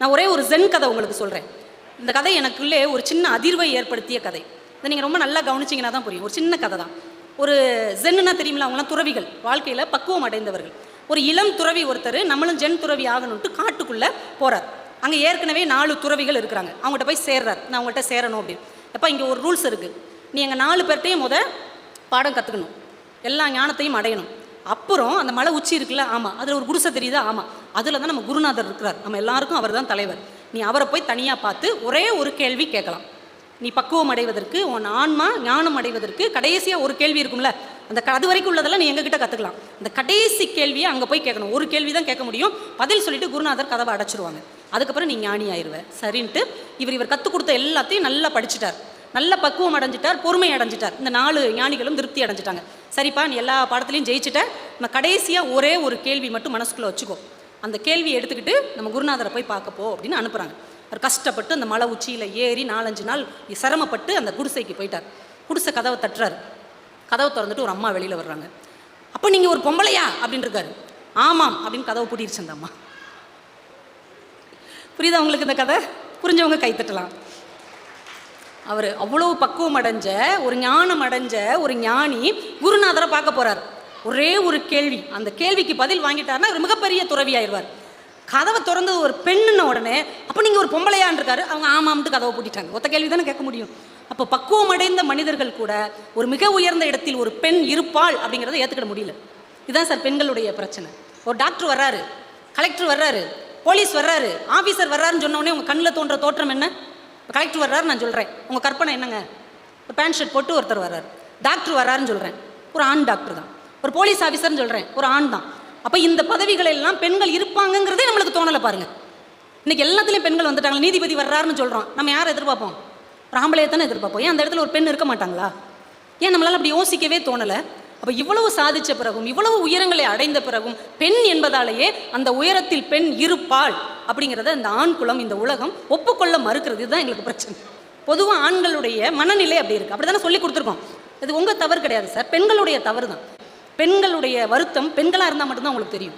நான் ஒரே ஒரு ஜென் கதை உங்களுக்கு சொல்கிறேன். இந்த கதை எனக்குள்ளே ஒரு சின்ன அதிர்வை ஏற்படுத்திய கதை. இதை நீங்கள் ரொம்ப நல்லா கவனிச்சிங்கன்னா தான் புரியும். ஒரு சின்ன கதை தான். ஒரு ஜென்னுன்னா தெரியுமில்ல, அவங்களாம் துறவிகள், வாழ்க்கையில் பக்குவம் அடைந்தவர்கள். ஒரு இளம் துறவி ஒருத்தர் நம்மளும் ஜென் துறவி ஆகணுன்ட்டு காட்டுக்குள்ளே போகிறார். அங்கே ஏற்கனவே 4 துறவிகள் இருக்கிறாங்க. அவங்ககிட்ட போய் சேர்றார். நான் அவங்கள்ட்ட சேரணும் அப்படின்னு. எப்போ இங்கே ஒரு ரூல்ஸ் இருக்குது, நீ எங்கள் 4 பேர்ட்டையும் பாடம் கற்றுக்கணும், எல்லா ஞானத்தையும் அடையணும். அப்புறம் அந்த மலை உச்சி இருக்குல்ல, ஆமாம், அதில் ஒரு குடிசை தெரியுதா, ஆமாம், அதில் தான் நம்ம குருநாதர் இருக்கிறார், நம்ம எல்லாருக்கும் அவர் தான் தலைவர். நீ அவரை போய் தனியாக பார்த்து ஒரே ஒரு கேள்வி கேட்கலாம். நீ பக்குவம் அடைவதற்கு, உன் ஆன்மா ஞானம் அடைவதற்கு கடைசியாக ஒரு கேள்வி இருக்கும்ல, அது வரைக்கும் உள்ளதெல்லாம் நீ எங்ககிட்ட கற்றுக்கலாம். அந்த கடைசி கேள்வியை அங்கே போய் கேட்கணும். ஒரு கேள்வி தான் கேட்க முடியும். பதில் சொல்லிட்டு குருநாதர் கதவை அடைச்சிருவாங்க. அதுக்கப்புறம் நீ ஞானி ஆயிடுவேன். சரின்ட்டு இவர் கற்றுக் கொடுத்த எல்லாத்தையும் நல்லா படிச்சுட்டார், நல்ல பக்குவம் அடைஞ்சிட்டார், பொறுமை அடைஞ்சிட்டார். இந்த 4 ஞானிகளும் திருப்தி அடைஞ்சிட்டாங்க. சரிப்பா, நீ எல்லா பாடத்துலையும் ஜெயிச்சுட்ட, நம்ம கடைசியாக ஒரே ஒரு கேள்வி மட்டும் மனசுக்குள்ளே வச்சுக்கோ, அந்த கேள்வியை எடுத்துக்கிட்டு நம்ம குருநாதரை போய் பார்க்கப்போ அப்படின்னு அனுப்புகிறாங்க. அவர் கஷ்டப்பட்டு அந்த மலை உச்சியில் ஏறி 4-5 நாள் சிரமப்பட்டு அந்த குடிசைக்கு போயிட்டார். குடிசை கதவை தட்டுறாரு. கதவை திறந்துட்டு ஒரு அம்மா வெளியில் வர்றாங்க. அப்போ நீங்கள் ஒரு பொம்பளையா அப்படின்னு இருக்காரு. ஆமாம் அப்படின்னு கதவை பூட்டிடுச்சு அந்த அம்மா. புரியுதா உங்களுக்கு இந்த கதை? புரிஞ்சவங்க கைத்தட்டலாம். அவர் அவ்வளோ பக்குவம் அடைஞ்ச, ஒரு ஞானம் அடைஞ்ச ஒரு ஞானி குருநாதரை பார்க்க போகிறார். ஒரே ஒரு கேள்வி, அந்த கேள்விக்கு பதில் வாங்கிட்டாருன்னா ஒரு மிகப்பெரிய துறவி ஆயிடுவார். கதவை திறந்து ஒரு பெண்ணுன்ன உடனே, அப்போ நீங்கள் ஒரு பொம்பளையான் இருக்காரு. அவங்க ஆமாம்ட்டு கதவை பூட்டிட்டாங்க. ஒத்த கேள்வி தானே கேட்க முடியும். அப்போ பக்குவம் அடைந்த மனிதர்கள் கூட ஒரு மிக உயர்ந்த இடத்தில் ஒரு பெண் இருப்பாள் அப்படிங்கிறத ஏற்றுக்கிட முடியல. இதுதான் சார் பெண்களுடைய பிரச்சனை. ஒரு டாக்டர் வர்றாரு, கலெக்டர் வர்றாரு, போலீஸ் வர்றாரு, ஆஃபீஸர் வர்றாருன்னு சொன்னோடனே உங்கள் கண்ணில் தோன்ற தோற்றம் என்ன? கலெக்டர் வர்றாரு நான் சொல்கிறேன், உங்கள் கற்பனை என்னங்க? ஒரு பேண்ட் ஷர்ட் போட்டு ஒருத்தர் வர்றாரு. டாக்டர் வர்றாருன்னு சொல்கிறேன், ஒரு ஆண் டாக்டர் தான். ஒரு போலீஸ் ஆஃபீஸர்னு சொல்கிறேன், ஒரு ஆண் தான். அப்போ இந்த பதவிகள் எல்லாம் பெண்கள் இருப்பாங்கங்கிறதே நம்மளுக்கு தோணலை பாருங்கள். இன்றைக்கி எல்லாத்துலேயும் பெண்கள் வந்துட்டாங்க. நீதிபதி வர்றாருன்னு சொல்கிறோம், நம்ம யாரை எதிர்பார்ப்போம்? ஒரு ஆம்பளையை தானே எதிர்பார்ப்போம். ஏன் அந்த இடத்துல ஒரு பெண் இருக்க மாட்டாங்களா? ஏன் நம்மளால் அப்படி யோசிக்கவே தோணலை? அப்போ இவ்வளவு சாதித்த பிறகும், இவ்வளவு உயரங்களை அடைந்த பிறகும் பெண் என்பதாலேயே அந்த உயரத்தில் பெண் இருப்பாள் அப்படிங்கிறத இந்த ஆண் குலம், இந்த உலகம் ஒப்புக்கொள்ள மறுக்கிறது. இதுதான் எங்களுக்கு பிரச்சனை. பொதுவாக ஆண்களுடைய மனநிலை அப்படி இருக்குது. அப்படி தானே சொல்லி கொடுத்துருக்கோம். இது உங்கள் தவறு கிடையாது சார், பெண்களுடைய தவறு தான். பெண்களுடைய வருத்தம் பெண்களாக இருந்தால் மட்டும்தான் உங்களுக்கு தெரியும்.